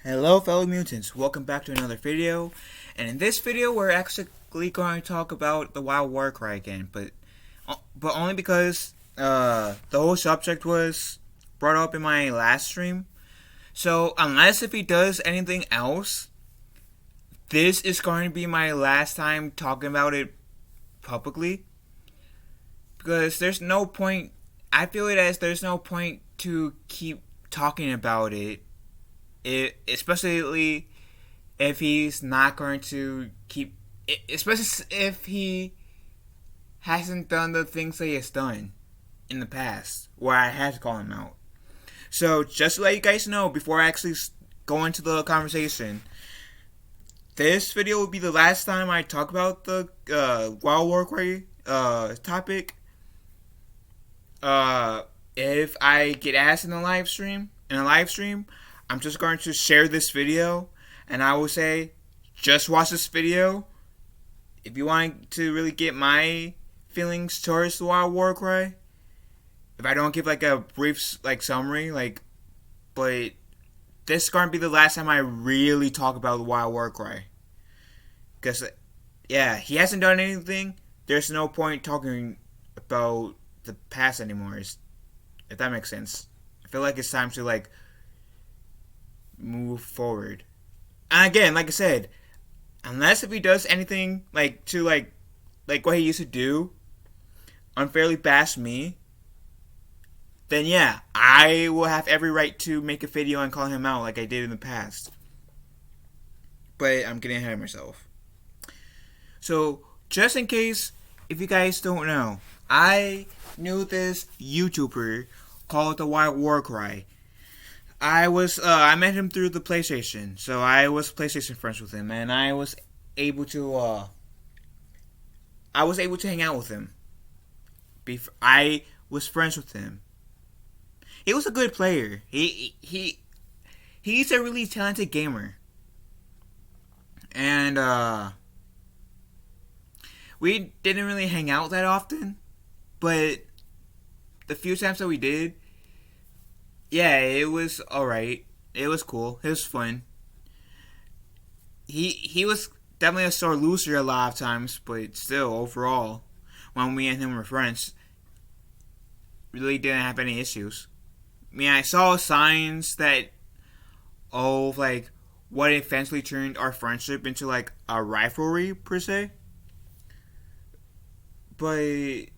Hello fellow mutants, welcome back to another video, and in this video we're actually going to talk about the Wild Warcry again, but only because the whole subject was brought up in my last stream. So unless if he does anything else, this is going to be my last time talking about it publicly, because there's no point. I feel it as there's no point to keep talking about especially if he's not going to keep, especially if he hasn't done the things that he has done in the past, where I had to call him out. So just to let you guys know, before I actually go into the conversation, this video will be the last time I talk about the Wild Warcry topic. If I get asked in a live stream, I'm just going to share this video, and I will say, just watch this video. If you want to really get my feelings towards the Wild Warcry, if I don't give like a brief summary, but this is going to be the last time I really talk about the Wild Warcry, because yeah, he hasn't done anything. There's no point talking about the past anymore. If that makes sense, I feel like it's time to move forward. And again, like I said, unless if he does anything like what he used to do, unfairly bash me, then yeah, I will have every right to make a video and call him out like I did in the past. But I'm getting ahead of myself. So just in case, if you guys don't know, I knew this YouTuber called the Wild Warcry. I met him through the PlayStation, so I was PlayStation friends with him, and I was able to hang out with him. I was friends with him. He was a good player. He's a really talented gamer, and we didn't really hang out that often, but the few times that we did, yeah, it was alright. It was cool. It was fun. He was definitely a sore loser a lot of times, but still, overall, when we and him were friends, really didn't have any issues. I mean, I saw signs that, what eventually turned our friendship into, a rivalry, per se. But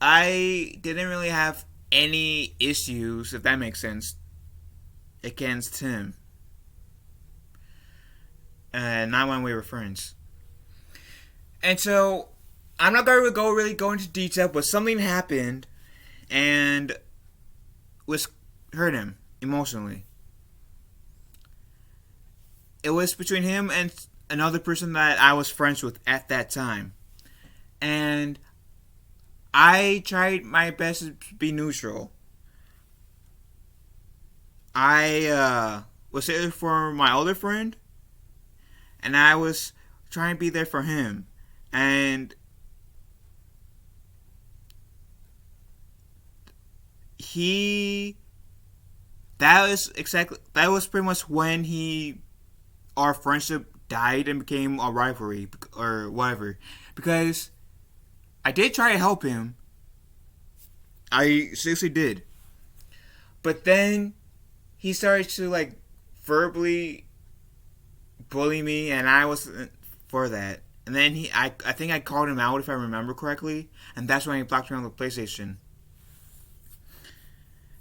I didn't really have any issues, if that makes sense, against him. Not when we were friends. And so, I'm not going to really go into detail, but something happened and was hurt him emotionally. It was between him and another person that I was friends with at that time. And I tried my best to be neutral. I was there for my older friend, and I was trying to be there for him. And that was pretty much when our friendship died and became a rivalry or whatever. Because I did try to help him. I seriously did. But then he started to verbally bully me, and I wasn't for that. And then I think I called him out, if I remember correctly, and that's when he blocked me on the PlayStation.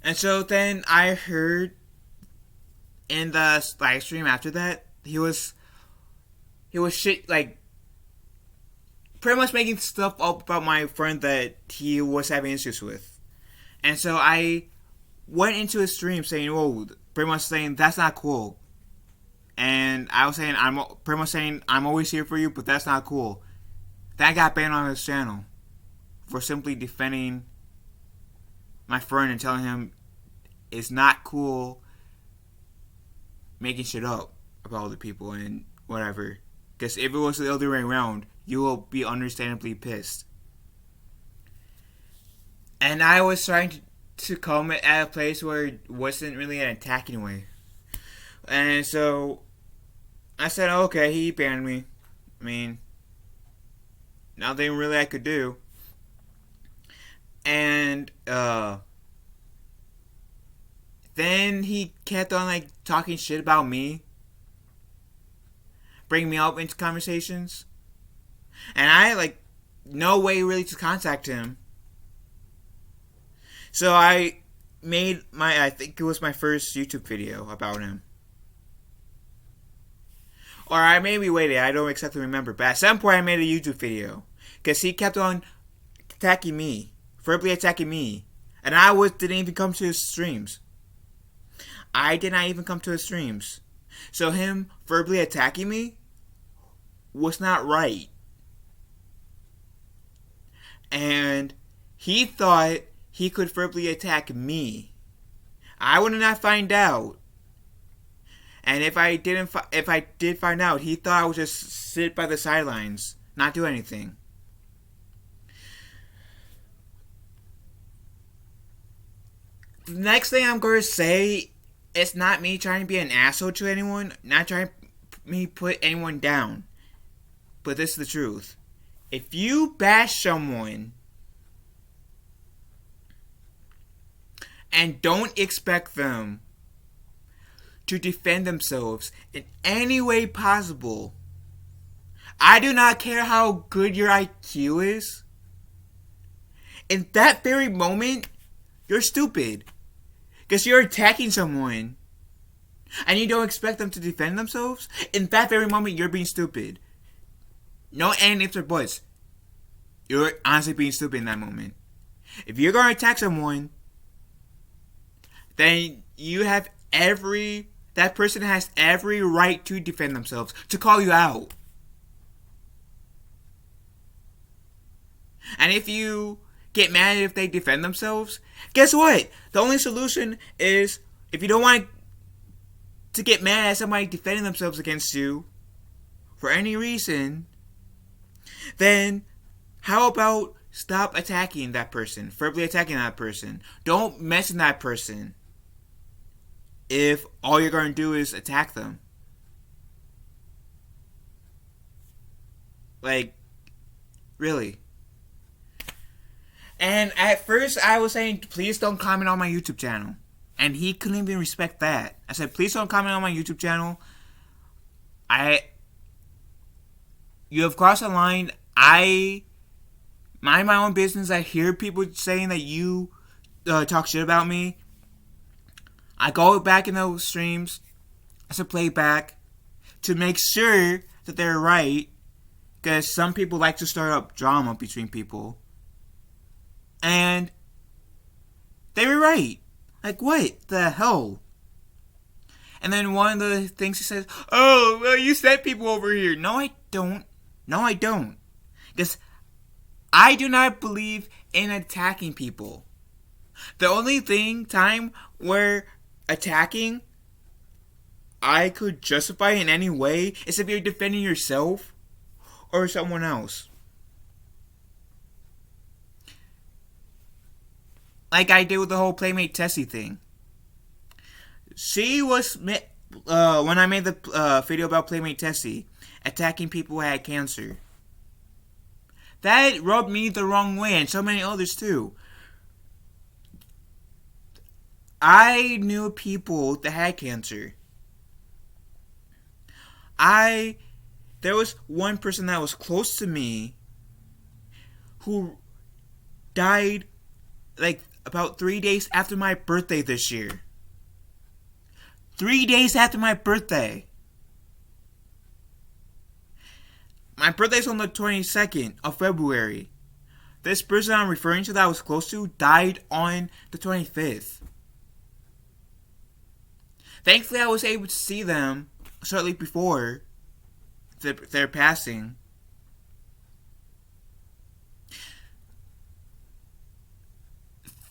And so then I heard in the live stream after that, he was pretty much making stuff up about my friend that he was having issues with. And so I went into his stream saying, "Whoa," pretty much saying that's not cool. And I was saying, I'm always here for you, but that's not cool. Then I got banned on his channel for simply defending my friend and telling him it's not cool making shit up about other people and whatever. Because if it was the other way around, you will be understandably pissed. And I was trying to come at a place where it wasn't really an attack anyway. And so I said, okay, he banned me. I mean, nothing really I could do. And then he kept on like talking shit about me, bringing me up into conversations, and I like no way really to contact him. So I made I think it was my first YouTube video about him. Or I maybe waited, I don't exactly remember. But at some point I made a YouTube video. Because he kept on attacking me. Verbally attacking me. And didn't even come to his streams. I did not even come to his streams. So him verbally attacking me was not right. And he thought he could verbally attack me. I would not find out. And if I did find out, he thought I would just sit by the sidelines, not do anything. The next thing I'm going to say, it's not me trying to be an asshole to anyone, not trying to put anyone down. But this is the truth. If you bash someone and don't expect them to defend themselves in any way possible, I do not care how good your IQ is. In that very moment, you're stupid. Because you're attacking someone and you don't expect them to defend themselves. In that very moment, you're being stupid. No and ifs or buts. You're honestly being stupid in that moment. If you're going to attack someone, then that person has every right to defend themselves, to call you out. And if you get mad if they defend themselves, guess what? The only solution is, if you don't want to get mad at somebody defending themselves against you for any reason, then how about stop attacking that person, verbally attacking that person. Don't mention that person if all you're going to do is attack them. Like, really. And at first I was saying, please don't comment on my YouTube channel. And he couldn't even respect that. I said, please don't comment on my YouTube channel. You have crossed the line. I mind my own business. I hear people saying that you talk shit about me. I go back in those streams as a playback to make sure that they're right. Because some people like to start up drama between people. And they were right. Like, what the hell? And then one of the things he says, oh, well, you sent people over here. No, I don't. No, I don't. Because I do not believe in attacking people. The only time where attacking I could justify in any way is if you're defending yourself or someone else. Like I did with the whole Playmate Tessie thing. She was, when I made the video about Playmate Tessie, attacking people who had cancer. That rubbed me the wrong way, and so many others too. I knew people that had cancer. There was one person that was close to me who died like about 3 days after my birthday this year. 3 days after my birthday. My birthday's on the 22nd of February. This person I'm referring to that I was close to died on the 25th. Thankfully, I was able to see them shortly before their passing.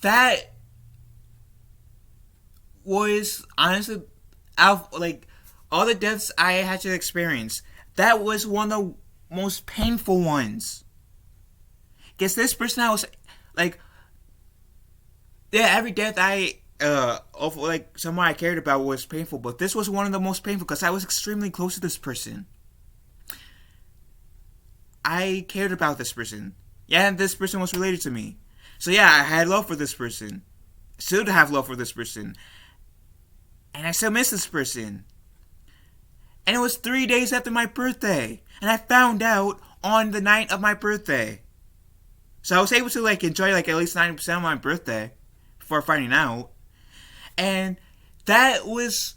That was honestly, out of, like, all the deaths I had to experience, that was one of the most painful ones. Because this person I was, like, yeah, every death I of like someone I cared about was painful, but this was one of the most painful because I was extremely close to this person. I cared about this person. Yeah, and this person was related to me. So yeah, I had love for this person. Still have love for this person. And I still miss this person. And it was 3 days after my birthday. And I found out on the night of my birthday. So I was able to like enjoy like at least 90% of my birthday before finding out. And that was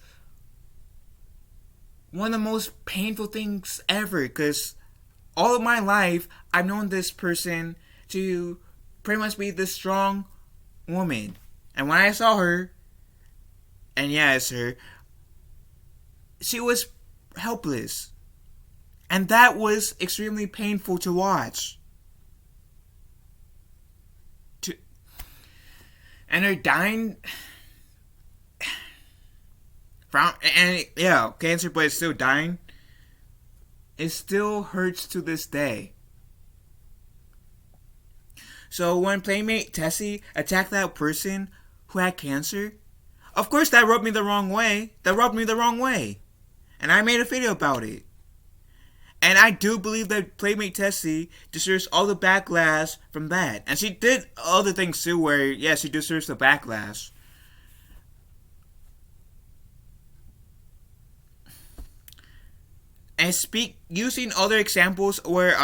one of the most painful things ever because all of my life I've known this person to pretty much be this strong woman. And when I saw her, and yeah, it's her, she was helpless. And that was extremely painful to watch. And her dying from, and yeah, cancer, but it's still dying. It still hurts to this day. So when Playmate Tessie attacked that person who had cancer, of course that rubbed me the wrong way. And I made a video about it. And I do believe that Playmate Tessie deserves all the backlash from that. And she did other things too where, yeah, she deserves the backlash. And using other examples where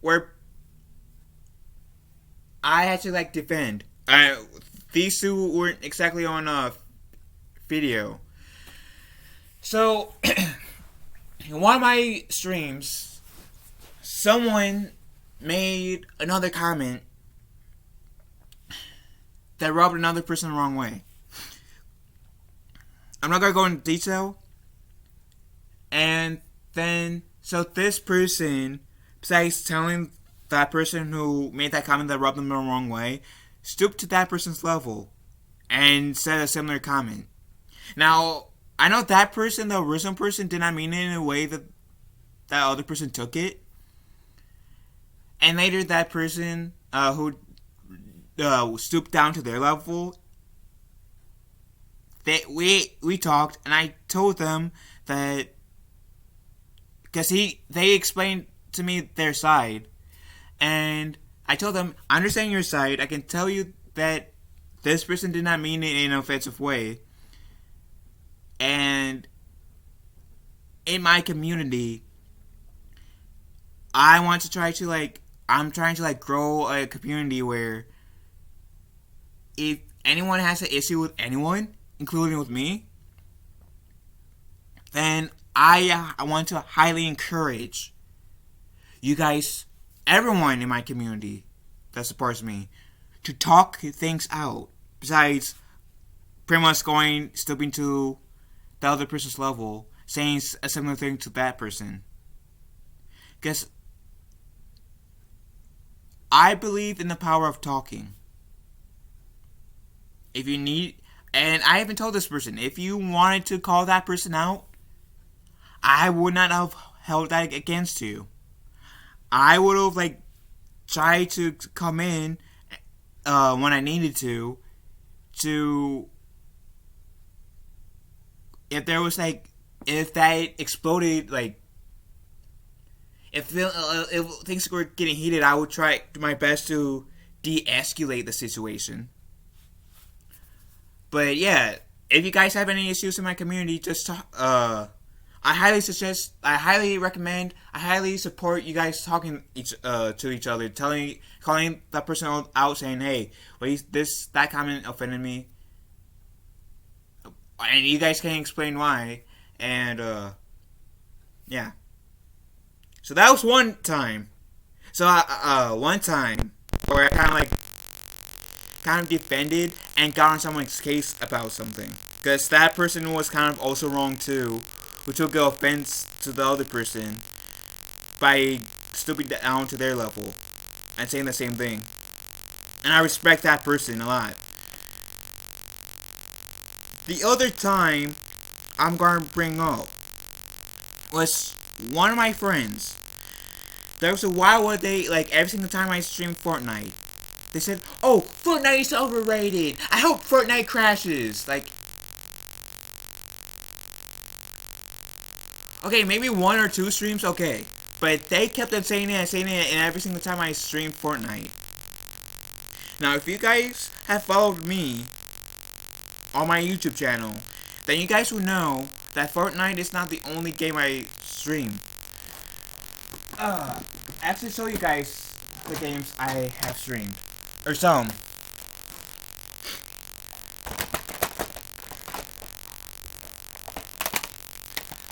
where I had to like defend. These two weren't exactly on video. So, in one of my streams, someone made another comment that rubbed another person the wrong way. I'm not going to go into detail. And then, so this person, besides telling that person who made that comment that rubbed them the wrong way, stooped to that person's level and said a similar comment. Now, I know that person, the original person, did not mean it in a way that that other person took it. And later, that person who stooped down to their level, we talked, and I told them that because they explained to me their side, and I told them, I understand your side. I can tell you that this person did not mean it in an offensive way. And in my community, I'm trying to grow a community where if anyone has an issue with anyone, including with me, then I want to highly encourage you guys, everyone in my community that supports me, to talk things out. Besides pretty much stooping to the other person's level, saying a similar thing to that person. Because I believe in the power of talking. If you need, and I even told this person, if you wanted to call that person out, I would not have held that against you. I would have tried to come in when I needed to if there was if that exploded, if things were getting heated, I would try my best to de-escalate the situation. But yeah, if you guys have any issues in my community, just I highly recommend, I highly support you guys talking to each other, calling that person out, saying, hey, that comment offended me, and you guys can explain why, and yeah. So that was one time. So one time where I kind of defended and got on someone's case about something, because that person was kind of also wrong too, who took offense to the other person by stooping down to their level and saying the same thing. And I respect that person a lot. The other time I'm going to bring up was one of my friends. There was a while where every single time I streamed Fortnite, they said, "Oh, Fortnite is overrated. I hope Fortnite crashes." Like, okay, maybe 1 or 2 streams, okay, but they kept on saying it and saying it, and every single time I streamed Fortnite. Now, if you guys have followed me on my YouTube channel, then you guys will know that Fortnite is not the only game I stream. Actually show you guys the games I have streamed. Or some.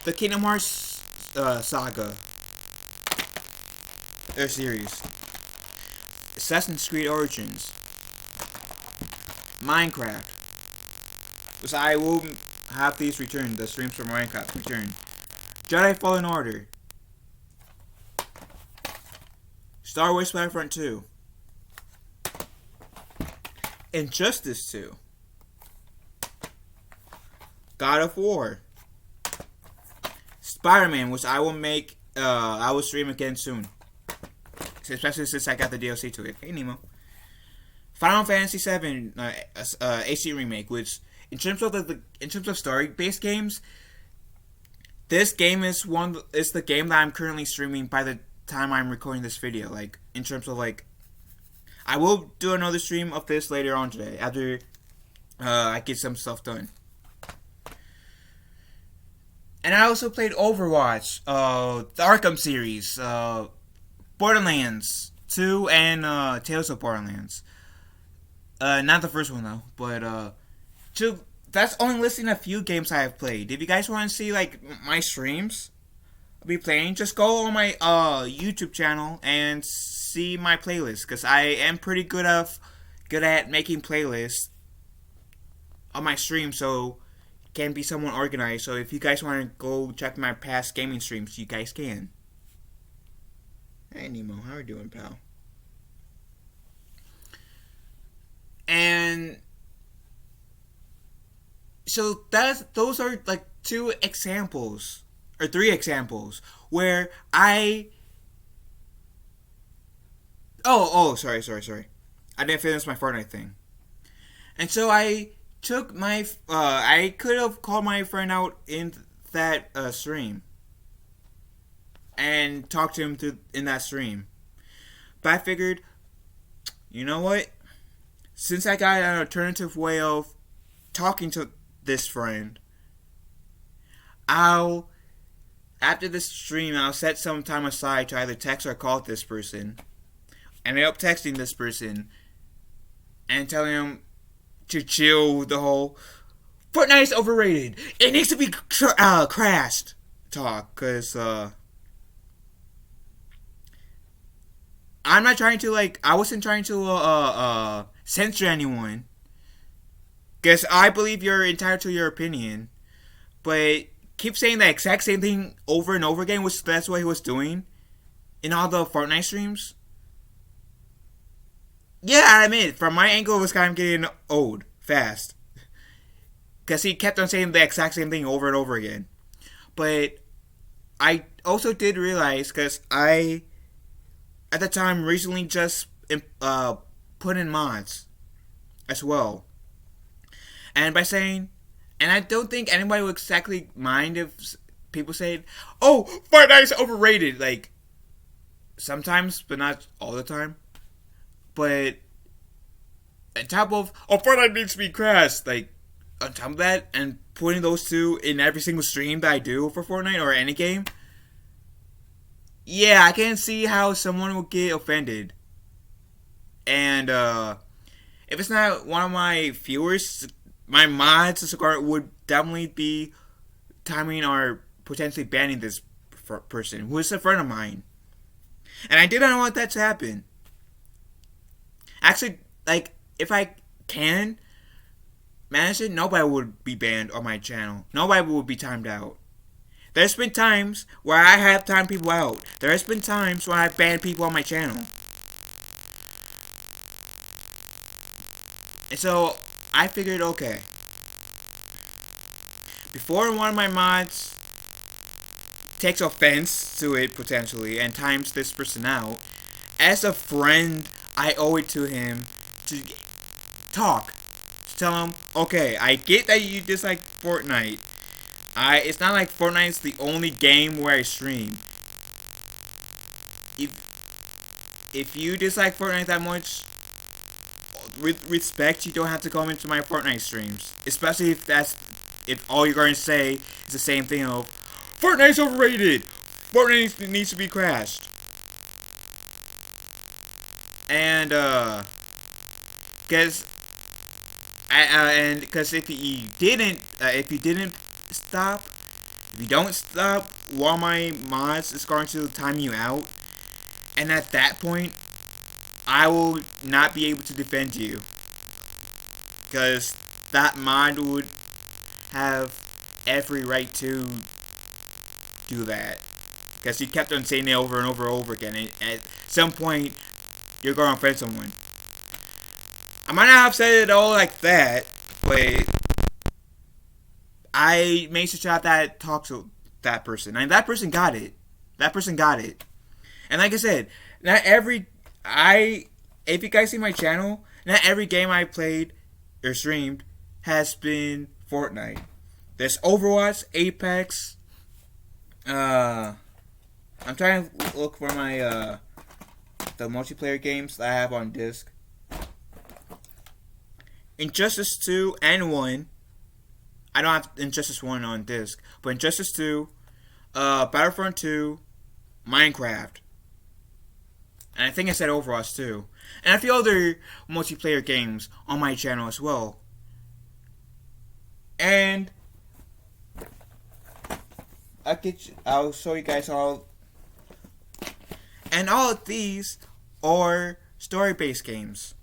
The Kingdom Hearts saga. Their series. Assassin's Creed Origins. Minecraft. Because I will have these returned, the streams from Minecraft returned. Jedi Fallen Order. Star Wars Battlefront 2. Injustice 2. God of War. Spider-Man, which I will make, I will stream again soon. Especially since I got the DLC to it. Hey, Nemo. Final Fantasy VII HD remake, which in terms of story-based games, this game is the game that I'm currently streaming by the time I'm recording this video. Like, in terms of like, I will do another stream of this later on today after I get some stuff done. And I also played Overwatch, the Arkham series, Borderlands 2, and Tales of Borderlands. Not the first one though, but that's only listing a few games I have played. If you guys want to see like my streams I'll be playing, just go on my YouTube channel and see my playlist, because I am pretty good at making playlists on my stream, so it can be somewhat organized. So if you guys want to go check my past gaming streams, you guys can. Hey Nemo, how are you doing, pal? And so those are like 2 examples or 3 examples where I sorry. I didn't finish my Fortnite thing. And so I took my I could have called my friend out in that stream and talked to him in that stream. But I figured, you know what? Since I got an alternative way of talking to this friend, after this stream, I'll set some time aside to either text or call this person. And I end up texting this person and telling him to chill with the whole Fortnite is overrated. It needs to be crashed talk, because I'm not trying to I wasn't trying to censor anyone, because I believe you're entitled to your opinion, but keep saying the exact same thing over and over again, which that's what he was doing in all the Fortnite streams. Yeah, I admit, from my angle, it was kind of getting old fast, because he kept on saying the exact same thing over and over again. But I also did realize, because I at the time recently just put in mods as well, and by saying, and I don't think anybody would exactly mind if people said, "Oh, Fortnite is overrated." Like, sometimes, but not all the time. But on top of, "Oh, Fortnite needs to be crashed," like, on top of that, and putting those 2 in every single stream that I do for Fortnite or any game, yeah, I can see how someone would get offended. And if it's not one of my viewers, my mods would definitely be timing or potentially banning this person, who is a friend of mine. And I did not want that to happen. Actually, if I can manage it, nobody would be banned on my channel. Nobody would be timed out. There's been times where I have timed people out. There's been times when I've banned people on my channel. And so, I figured, okay, before one of my mods takes offense to it, potentially, and times this person out, as a friend I owe it to him to talk. To tell him, okay, I get that you dislike Fortnite. It's not like Fortnite's the only game where I stream. If you dislike Fortnite that much, with respect, you don't have to come into my Fortnite streams. Especially if all you're going to say is the same thing of Fortnite's overrated. Fortnite needs to be crashed. And because if you don't stop while my mods is going to time you out, and at that point, I will not be able to defend you, because that mod would have every right to do that, because he kept on saying it over and over and over again, and at some point, you're going to offend someone. I might not have said it all like that, but I made sure that talk to that person, and that person got it. And like I said, if you guys see my channel, not every game I played or streamed has been Fortnite. There's Overwatch, Apex. I'm trying to look for my the multiplayer games that I have on disc. Injustice 2 and 1. I don't have Injustice 1 on disc, but Injustice 2, Battlefront 2, Minecraft. And I think I said Overwatch too. And a few other multiplayer games on my channel as well. And I'll show you guys all. And all of these are story-based games.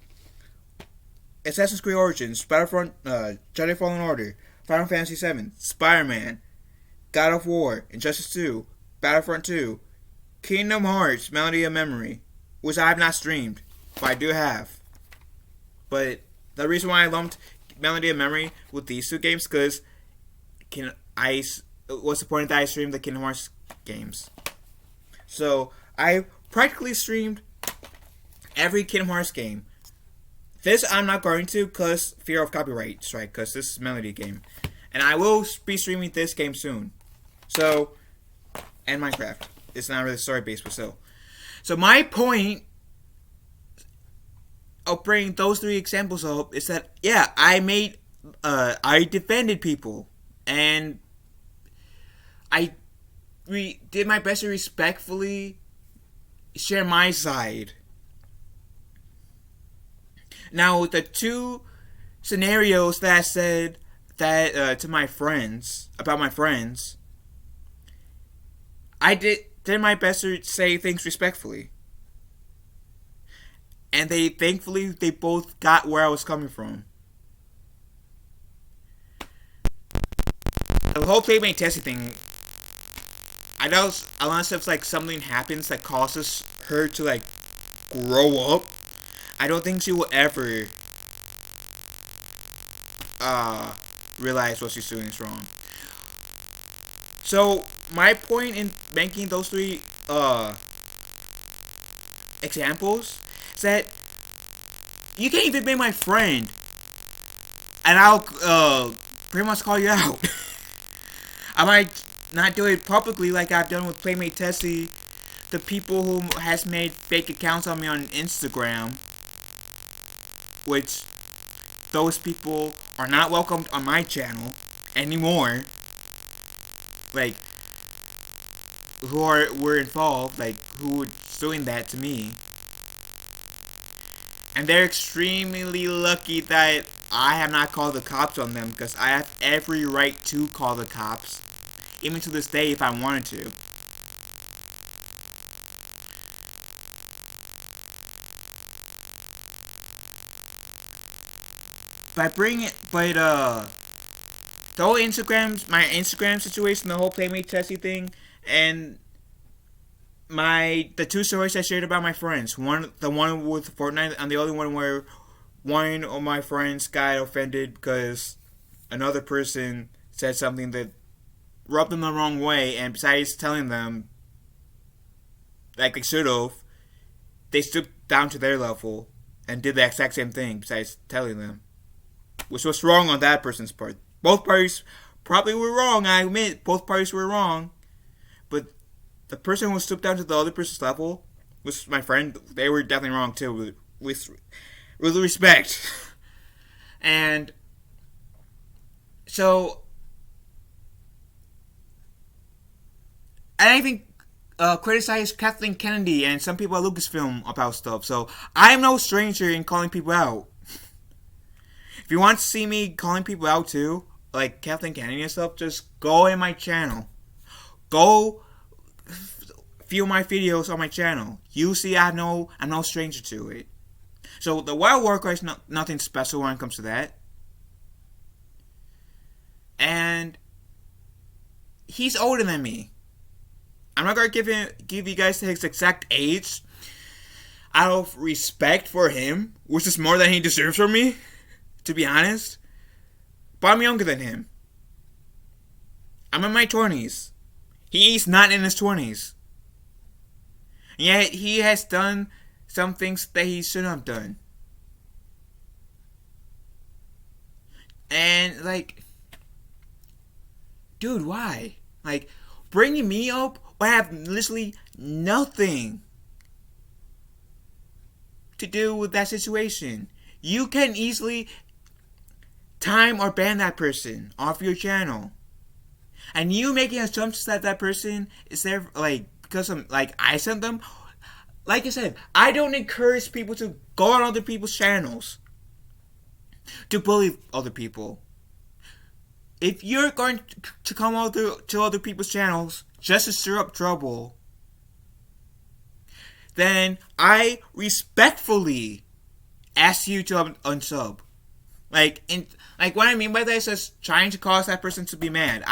Assassin's Creed Origins, Battlefront, Jedi Fallen Order, Final Fantasy VII, Spider-Man, God of War, Injustice 2, Battlefront 2, Kingdom Hearts, Melody of Memory, which I have not streamed, but I do have. But the reason why I lumped Melody of Memory with these two games, because what's the point that I streamed the Kingdom Hearts games? So I practically streamed every Kingdom Hearts game. This I'm not going to because fear of copyright strike, because this is a Melody game. And I will be streaming this game soon. So, and Minecraft. It's not really story based, but still. So my point of bringing those three examples up is that, yeah, I defended people. And I did my best to respectfully share my side. Now, the two scenarios that I said that to my friends, about my friends, I did my best to say things respectfully. And thankfully, they both got where I was coming from. The whole Playmate Tessie thing, I know unless it's like something happens that causes her to like grow up, I don't think she will ever realize what she's doing is wrong. So my point in making those three examples is that you can't even be my friend, and I'll pretty much call you out. I might not do it publicly like I've done with Playmate Tessie, the people who has made fake accounts on me on Instagram, which those people are not welcomed on my channel anymore. Like, were involved, like, who were doing that to me. And they're extremely lucky that I have not called the cops on them, because I have every right to call the cops, even to this day if I wanted to. The whole my Instagram situation, the whole Playmate Tessie thing, and the two stories I shared about my friends. The one with Fortnite, and the other one where one of my friends got offended because another person said something that rubbed them the wrong way, and besides telling them like they should have, they down to their level and did the exact same thing besides telling them, which was wrong on that person's part. Both parties probably were wrong. I admit both parties were wrong, but the person who stooped down to the other person's level was my friend. They were definitely wrong too, with respect. And so, I even criticized Kathleen Kennedy and some people at Lucasfilm about stuff. So I'm no stranger in calling people out. If you want to see me calling people out too, like Kathleen Kennedy and stuff, just go in my channel. Go view my videos on my channel. You see, I'm no stranger to it. So the Wild Warcry is nothing special when it comes to that. And he's older than me. I'm not gonna give you guys his exact age out of respect for him, which is more than he deserves from me, to be honest. But I'm younger than him. I'm in my 20s. He's not in his 20s. And yet he has done some things that he shouldn't have done. And like, dude, why? Like, bringing me up will have literally nothing to do with that situation. You can easily time or ban that person off your channel. And you making assumptions that that person is there, like, because I'm, like, I sent them. Like I said, I don't encourage people to go on other people's channels to bully other people. If you're going to come to other people's channels just to stir up trouble, then I respectfully ask you to unsub. Like what I mean by that is just trying to cause that person to be mad.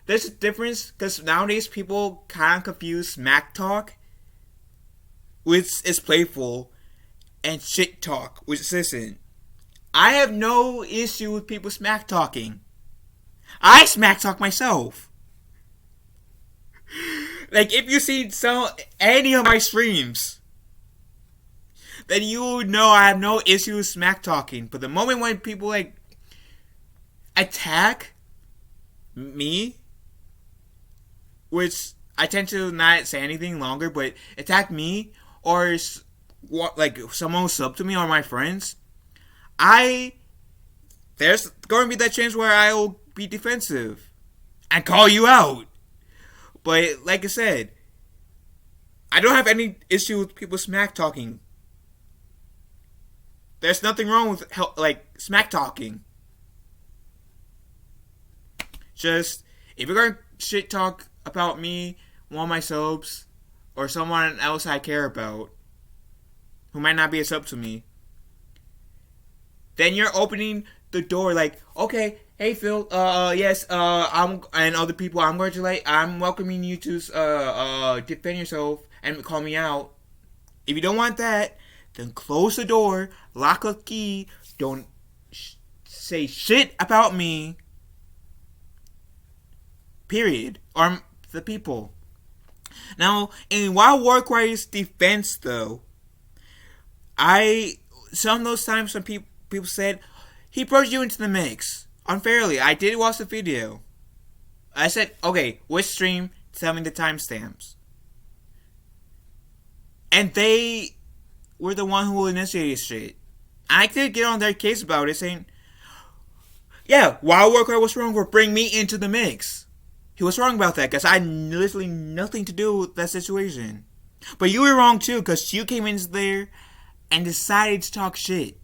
There's a difference, because nowadays people kind of confuse smack talk, which is playful, and shit talk, which isn't. I have no issue with people smack talking. I smack talk myself. Like, if you see any of my streams, then you would know I have no issue with smack talking. But the moment when people, like, attack me, which I tend to not say anything longer, but attack me, or like someone who sub to me or my friends, there's going to be that chance where I will be defensive and call you out. But like I said, I don't have any issue with people smack talking. There's nothing wrong with like smack talking. Just, if you're going to shit talk about me, one of my subs, or someone else I care about, who might not be a sub to me, then you're opening the door. Like, okay, hey Phil, yes, I'm welcoming you to defend yourself and call me out. If you don't want that, then close the door, lock a key, don't say shit about me. Period. Or the people. Now, in Wild Warcry's defense, though, some of those times when people said, he brought you into the mix unfairly. I did watch the video. I said, okay, which stream? Tell me the timestamps. And they were the one who initiated shit. I did get on their case about it, saying, yeah, Wild Warcry was wrong for bringing me into the mix. He was wrong about that, because I had literally nothing to do with that situation. But you were wrong too, because you came in there and decided to talk shit.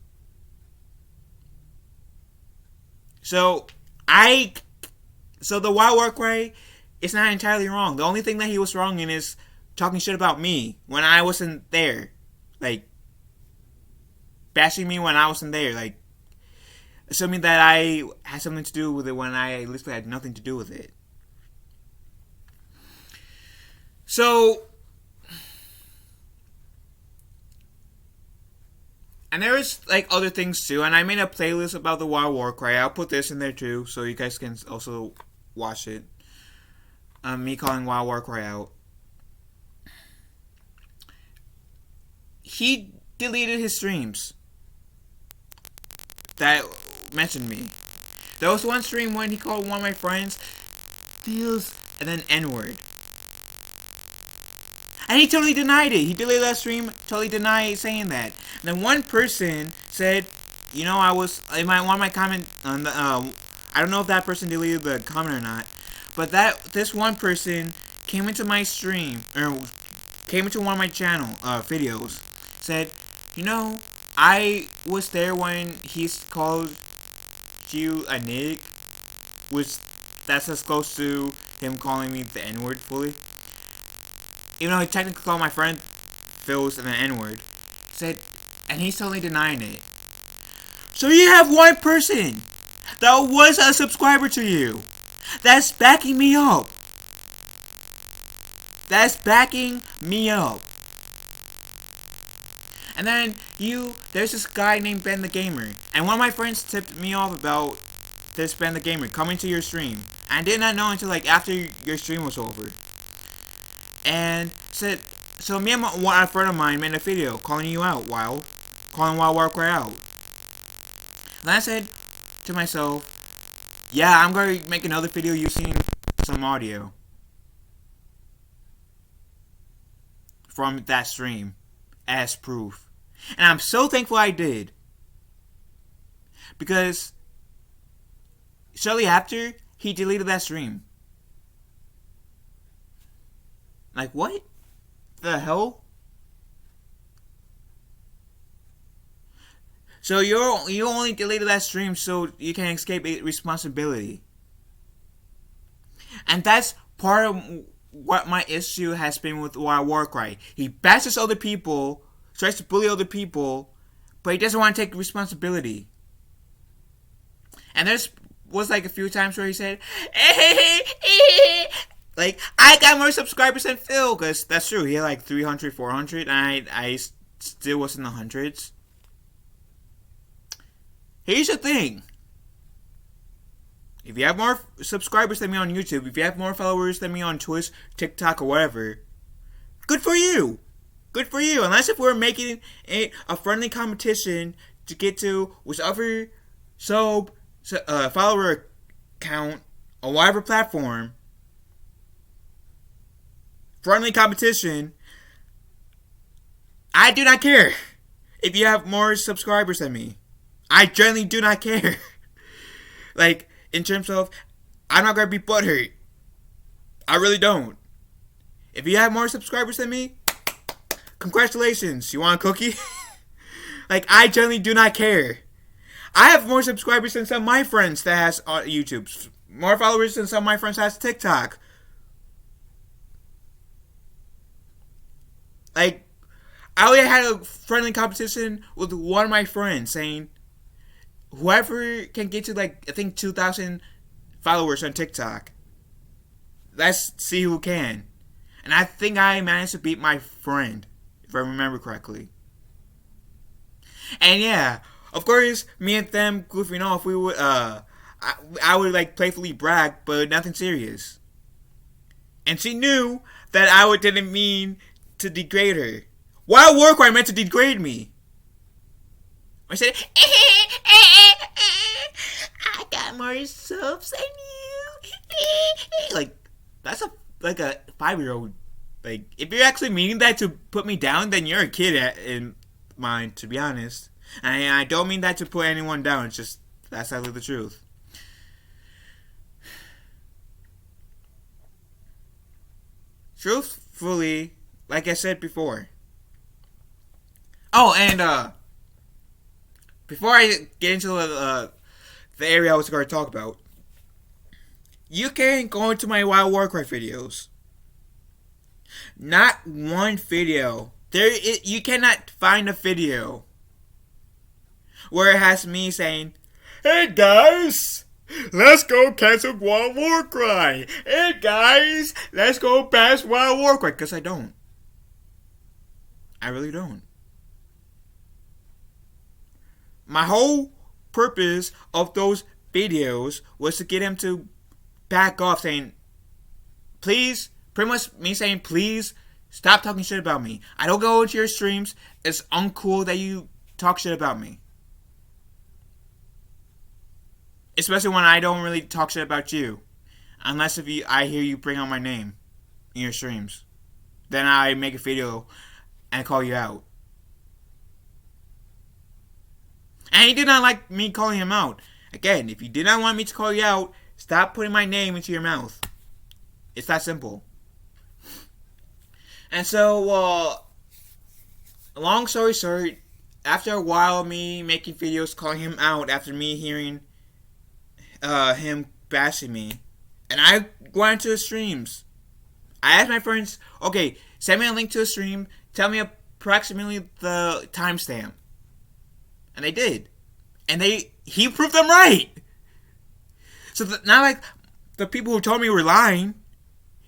So the Wild Warcry is not entirely wrong. The only thing that he was wrong in is talking shit about me when I wasn't there. Like, bashing me when I wasn't there. Like, assuming that I had something to do with it when I literally had nothing to do with it. So, and there's like other things too, and I made a playlist about the Wild Warcry. I'll put this in there too, so you guys can also watch it. Me calling Wild Warcry out. he deleted his streams that mentioned me. There was one stream when he called one of my friends feels and then N-word. And he totally denied it. He deleted that stream, totally denied saying that. And then one person said, you know, one of my comment on the, I don't know if that person deleted the comment or not, but this one person came into my stream, or came into one of my channel, videos, said, you know, I was there when he called you a nig, which that's as close to him calling me the N-word fully. Even though he technically called my friend Phil's an N-word. Said, and he's totally denying it. So you have one person that was a subscriber to you that's backing me up. That's backing me up. And then there's this guy named Ben the Gamer. And one of my friends tipped me off about this Ben the Gamer coming to your stream. I did not know until like after your stream was over. And said, so me and a friend of mine made a video calling you out, calling Wild Warcry out. And I said to myself, yeah, I'm going to make another video using some audio from that stream as proof. And I'm so thankful I did. Because shortly after, he deleted that stream. Like, what the hell? So you only deleted that stream so you can escape responsibility. And that's part of what my issue has been with Wild Warcry. He bashes other people, tries to bully other people, but he doesn't want to take responsibility. And there's was like a few times where he said, like, I got more subscribers than Phil, because that's true. He had like 300, 400, and I still was in the hundreds. Here's the thing. If you have more subscribers than me on YouTube, if you have more followers than me on Twitch, TikTok, or whatever, good for you. Good for you. Unless if we're making a friendly competition to get to whichever follower count on whatever platform, friendly competition, I do not care if you have more subscribers than me. I generally do not care. Like, in terms of, I'm not going to be butthurt. I really don't. If you have more subscribers than me, congratulations. You want a cookie? Like, I generally do not care. I have more subscribers than some of my friends that has YouTube. More followers than some of my friends that has TikTok. Like, I already had a friendly competition with one of my friends saying, whoever can get to like, I think 2,000 followers on TikTok, let's see who can. And I think I managed to beat my friend, if I remember correctly. And yeah, of course, me and them goofing off, we would, I would like playfully brag, but nothing serious. And she knew that I didn't mean to degrade her. Wild Warcry meant to degrade me. I said, I got more subs than you. Like, that's a 5-year-old. Like, if you're actually meaning that to put me down, then you're a kid in mind, to be honest. And I don't mean that to put anyone down. It's just, that's sadly the truth. Truthfully, like I said before. Oh, and before I get into the area I was going to talk about, you can go into my Wild Warcry videos. Not one video. You cannot find a video where it has me saying, "Hey guys, let's go cancel Wild Warcry. Hey guys, let's go bash Wild Warcry." Because I don't. I really don't. My whole purpose of those videos was to get him to back off, saying, please, pretty much me saying, please Stop talking shit about me. I don't go into your streams. It's uncool that you talk shit about me. Especially when I don't really talk shit about you. Unless if I hear you bring out my name in your streams. Then I make a video and call you out. And he did not like me calling him out. Again, if you did not want me to call you out, stop putting my name into your mouth. It's that simple. And so, long story short, after a while of me making videos calling him out, after me hearing him bashing me, and I went into his streams. I asked my friends, okay, send me a link to a stream, tell me approximately the timestamp. And they did. And he proved them right. So not like the people who told me were lying.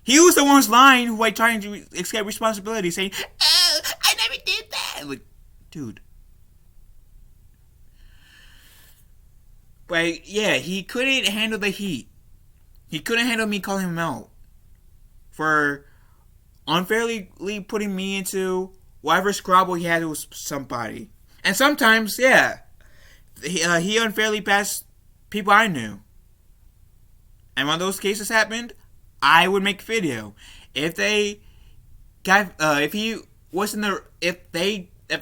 He was the one who's lying who like trying to escape responsibility, saying, "Oh, I never did that." Like, dude. But yeah, he couldn't handle the heat. He couldn't handle me calling him out for unfairly putting me into whatever squabble he had with somebody. And sometimes, yeah, he unfairly bashed people I knew. And when those cases happened, I would make a video. If they got, if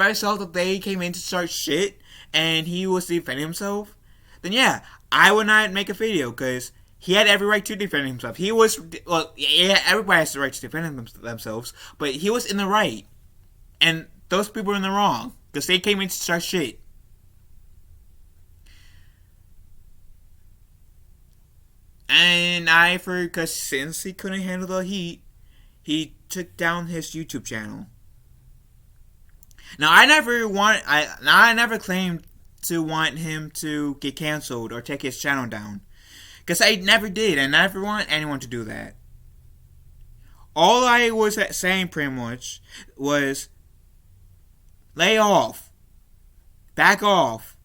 I saw that they came in to start shit and he was defending himself, then yeah, I would not make a video because he had every right to defend himself. He was, well, yeah, everybody has the right to defend themselves, but he was in the right. And those people were in the wrong because they came in to start shit. And because since he couldn't handle the heat, he took down his YouTube channel. Now I never claimed to want him to get canceled or take his channel down, because I never did. I never want anyone to do that. All I was saying pretty much was, lay off, back off,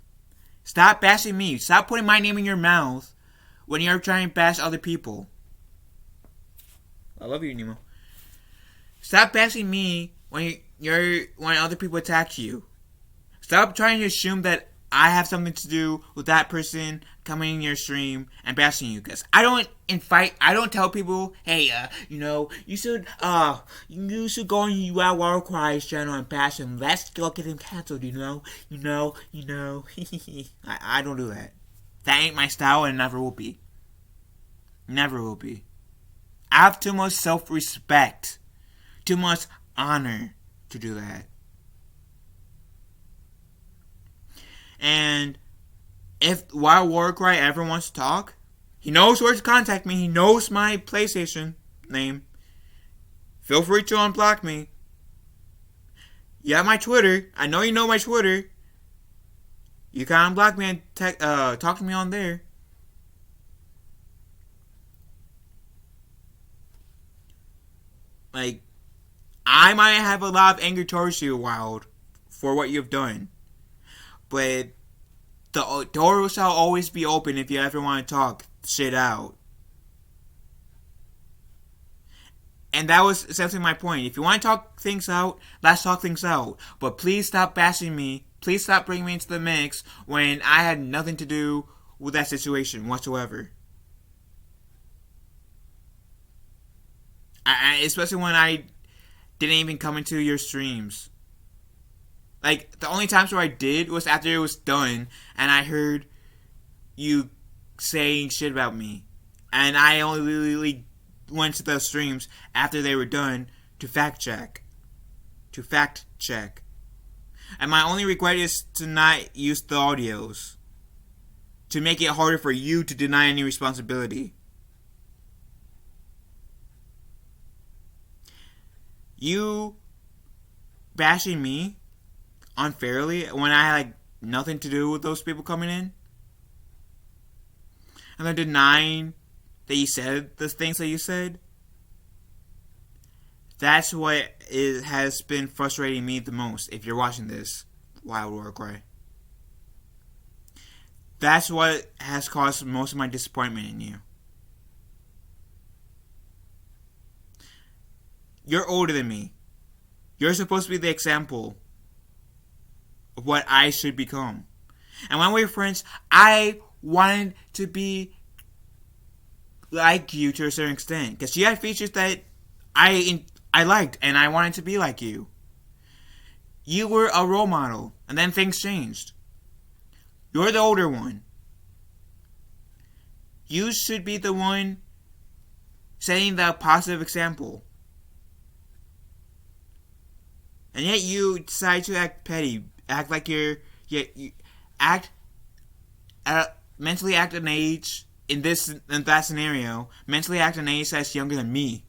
stop bashing me, stop putting my name in your mouth when you're trying to bash other people. I love you, Nemo. Stop bashing me when other people attack you. Stop trying to assume that I have something to do with that person coming in your stream and bashing you. Because I don't tell people, hey, you should go on Wild Warcry's channel and bash him. Let's go get him canceled, I don't do that. That ain't my style and never will be. Never will be. I have too much self-respect, too much honor to do that. And if Wild Warcry ever wants to talk, he knows where to contact me. He knows my PlayStation name. Feel free to unblock me. You have my Twitter. I know you know my Twitter. You can unblock me and talk to me on there. Like, I might have a lot of anger towards you, Wild, for what you've done. But the door shall always be open if you ever want to talk shit out. And that was essentially my point. If you want to talk things out, let's talk things out. But please stop bashing me. Please stop bringing me into the mix when I had nothing to do with that situation whatsoever. Especially when I didn't even come into your streams. Like, the only times where I did was after it was done and I heard you saying shit about me. And I only literally went to the streams after they were done to fact check. And my only regret is to not use the audios, to make it harder for you to deny any responsibility. You bashing me unfairly when I had nothing to do with those people coming in, and then denying that you said the things that you said. That's what has been frustrating me the most. If you're watching this, Wild Warcry, that's what has caused most of my disappointment in you. You're older than me. You're supposed to be the example of what I should become. And when we were friends, I wanted to be like you to a certain extent. Because you had features that I liked, and I wanted to be like you. You were a role model, and then things changed. You're the older one. You should be the one setting the positive example. And yet you decide to act petty, act like you act mentally act an age in that scenario. Mentally act an age that's younger than me,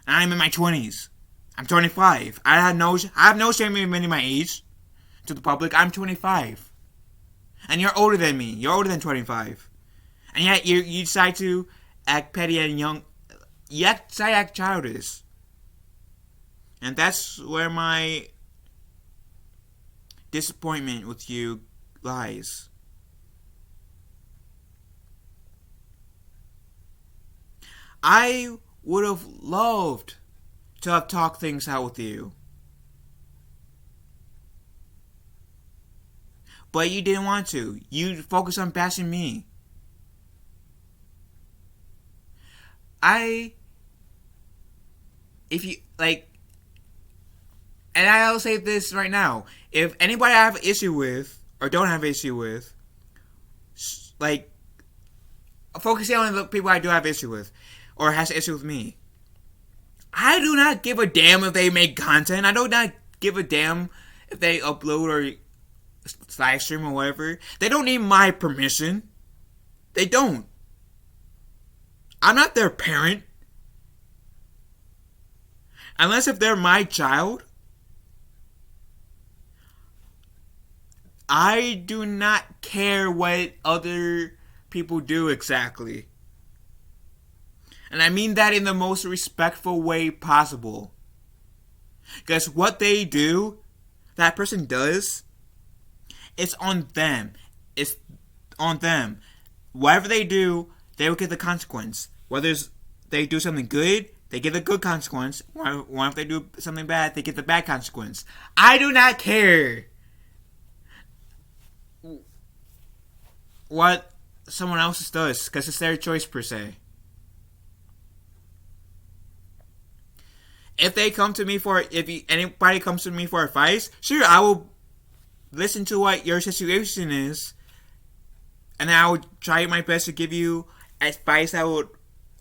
and I'm in my 20s. I'm 25. I have no shame in admitting my age to the public. I'm 25, and you're older than me. You're older than 25, and yet you decide to act petty and young. You decide to act childish. And that's where my disappointment with you lies. I would have loved to have talked things out with you. But you didn't want to. You focused on bashing me. If you, like, and I'll say this right now. If anybody I have an issue with, or don't have an issue with, like, focusing on the people I do have an issue with, or has an issue with me, I do not give a damn if they make content. I do not give a damn if they upload or live stream or whatever. They don't need my permission. They don't. I'm not their parent. Unless if they're my child. I do not care what other people do exactly. And I mean that in the most respectful way possible. Because what they do, that person does, it's on them. It's on them. Whatever they do, they will get the consequence. Whether they do something good, they get the good consequence. Or if they do something bad, they get the bad consequence. I do not care what someone else does, because it's their choice per se. If anybody comes to me for advice, sure, I will listen to what your situation is, and I will try my best to give you advice that would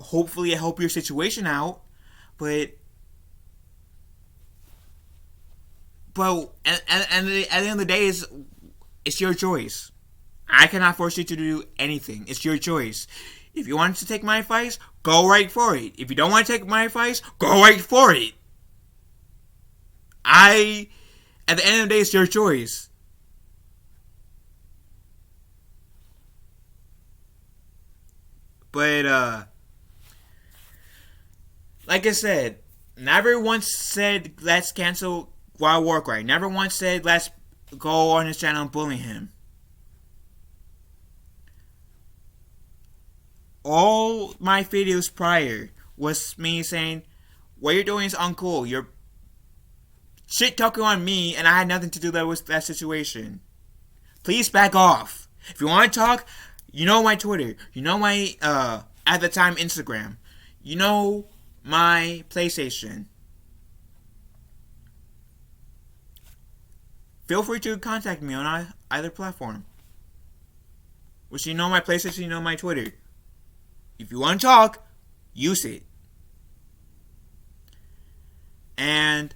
hopefully help your situation out. But at the end of the day, it's your choice. I cannot force you to do anything. It's your choice. If you want to take my advice, go right for it. If you don't want to take my advice, go right for it. At the end of the day, it's your choice. But, like I said, never once said, let's cancel Wild Warcry. Never once said, let's go on his channel and bully him. All my videos prior was me saying, what you're doing is uncool. You're shit talking on me, and I had nothing to do with that situation. Please back off. If you want to talk, you know my Twitter. You know my, at the time, Instagram. You know my PlayStation. Feel free to contact me on either platform. Which, you know my PlayStation, you know my Twitter. If you want to talk, use it. And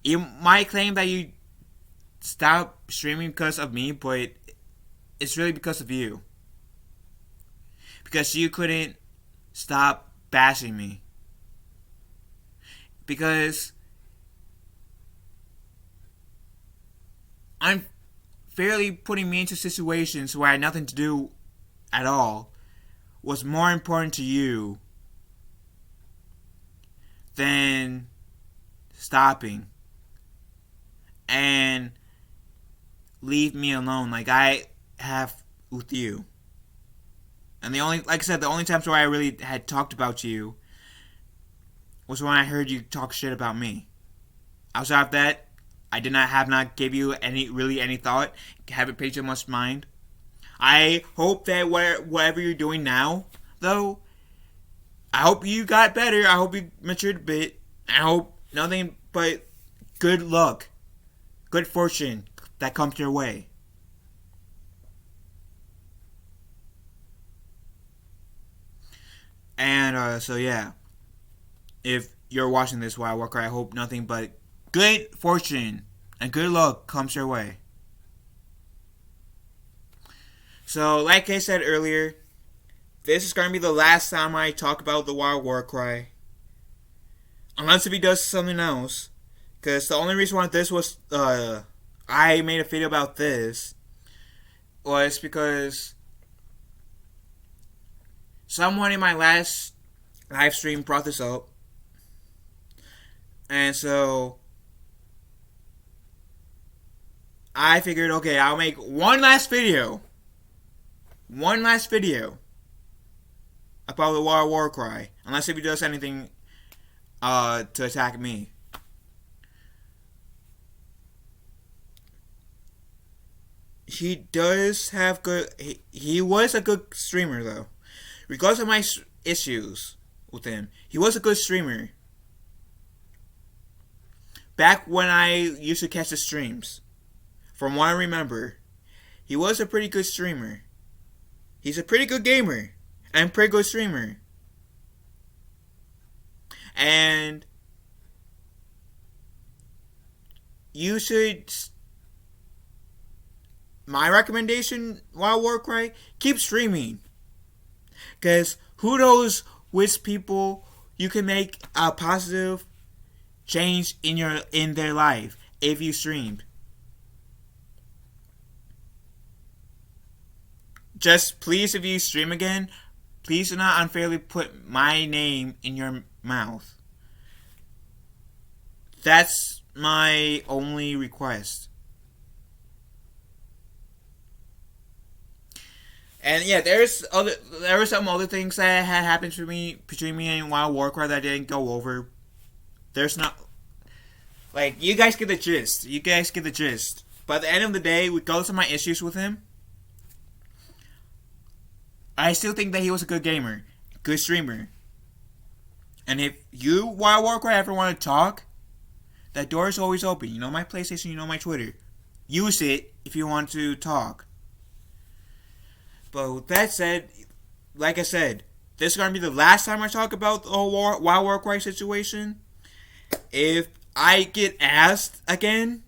you might claim that you stopped streaming because of me, but it's really because of you. Because you couldn't stop bashing me. Because I'm fairly putting me into situations where I had nothing to do at all was more important to you than stopping and leave me alone like I have with you. And the only, like I said, the only times where I really had talked about you was when I heard you talk shit about me. Outside of that, I did not have not give you any thought, haven't paid you much mind. I hope that whatever you're doing now, though, I hope you got better. I hope you matured a bit. I hope nothing but good luck, good fortune that comes your way. And so yeah, if you're watching this Wild Warcry, I hope nothing but good fortune and good luck comes your way. So, like I said earlier, this is going to be the last time I talk about the Wild Warcry. Unless if he does something else. Because the only reason why this was, I made a video about this was because someone in my last live stream brought this up. And so I figured, okay, I'll make one last video about the Wild Warcry, unless if he does anything to attack me. He does have good. He was a good streamer though, regardless of my issues with him. He was a good streamer. Back when I used to catch the streams, from what I remember, he was a pretty good streamer. He's a pretty good gamer and a pretty good streamer. And you should, my recommendation, Wild Warcry, keep streaming. Because who knows which people you can make a positive change in their life if you streamed. Just please, if you stream again, please do not unfairly put my name in your mouth. That's my only request. And yeah, there were some other things that had happened to me between me and Wild Warcry that I didn't go over. There's not, like, you guys get the gist. But at the end of the day, regardless of my issues with him, I still think that he was a good gamer, good streamer. And if you, Wild Warcry, ever want to talk, that door is always open. You know my PlayStation, you know my Twitter. Use it if you want to talk. But with that said, like I said, this is going to be the last time I talk about the whole Wild Warcry situation. If I get asked again,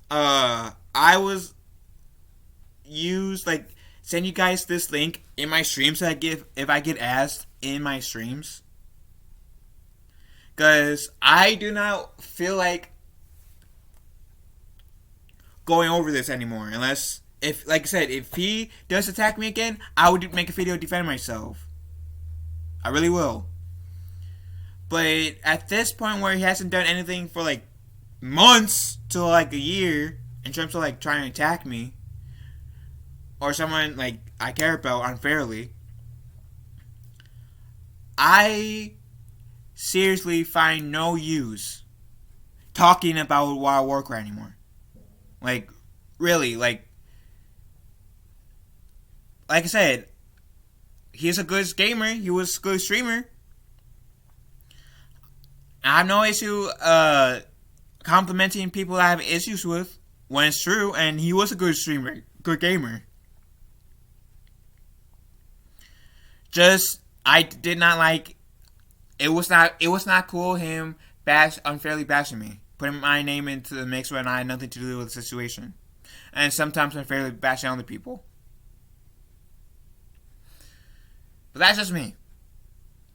I was send you guys this link in my streams that I give if I get asked in my streams. Because I do not feel like going over this anymore. Unless, if like I said, if he does attack me again, I would make a video to defend myself. I really will. But at this point where he hasn't done anything for like months to like a year in terms of like trying to attack me, or someone like I care about unfairly, I seriously find no use talking about Wild Warcry anymore. Like, really, like I said, he's a good gamer, he was a good streamer. I have no issue complimenting people I have issues with when it's true, and he was a good streamer, good gamer. Just, I did not like, it was not cool him unfairly bashing me, putting my name into the mix when I had nothing to do with the situation, and sometimes unfairly bashing other people. But that's just me.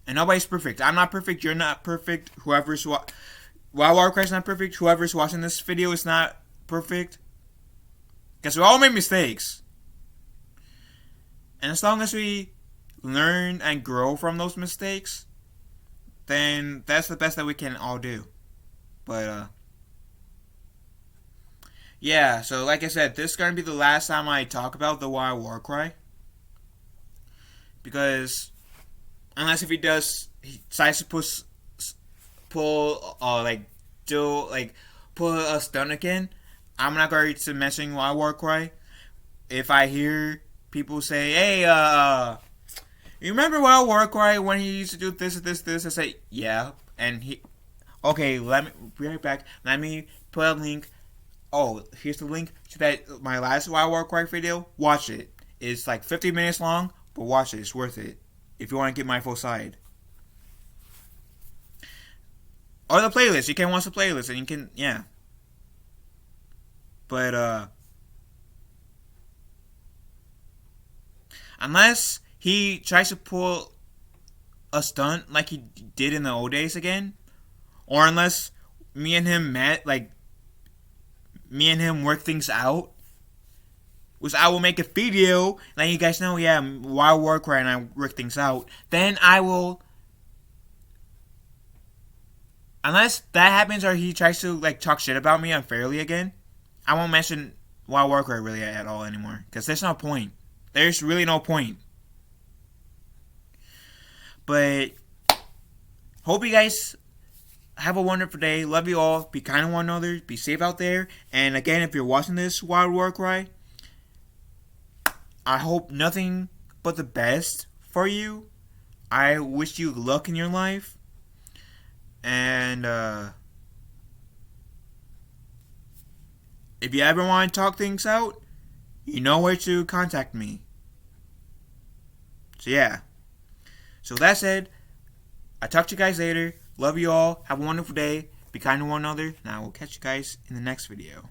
And nobody's perfect. I'm not perfect. You're not perfect. Whoever's Wild Warcry's not perfect. Whoever's watching this video is not perfect. Because we all make mistakes. And as long as we learn and grow from those mistakes, then that's the best that we can all do. But yeah. So like I said, this is gonna be the last time I talk about the Wild Warcry. Because unless if he does he decides to pull like do like pull a stunt again, I'm not going to mention Wild Warcry. If I hear people say, "Hey, you remember Wild Warcry when he used to do this?" I say, "Yeah," and he, okay, let me be right back. Let me put a link. Oh, here's the link to that my last Wild Warcry video. Watch it. It's like 50 minutes long, but watch it. It's worth it if you want to get my full side. Or the playlist. You can watch the playlist and you can, yeah. But unless he tries to pull a stunt like he did in the old days again, or unless me and him met, like me and him work things out, which I will make a video letting you guys know, yeah, Wild Warcry and I work things out. Then I will, unless that happens or he tries to like talk shit about me unfairly again, I won't mention Wild Warcry really at all anymore, because there's no point. There's really no point. But hope you guys have a wonderful day. Love you all. Be kind to one another. Be safe out there. And again, if you're watching this Wild Warcry, I hope nothing but the best for you. I wish you luck in your life. And if you ever want to talk things out, you know where to contact me. So yeah. So that said, I'll talk to you guys later. Love you all. Have a wonderful day. Be kind to one another. And I will catch you guys in the next video.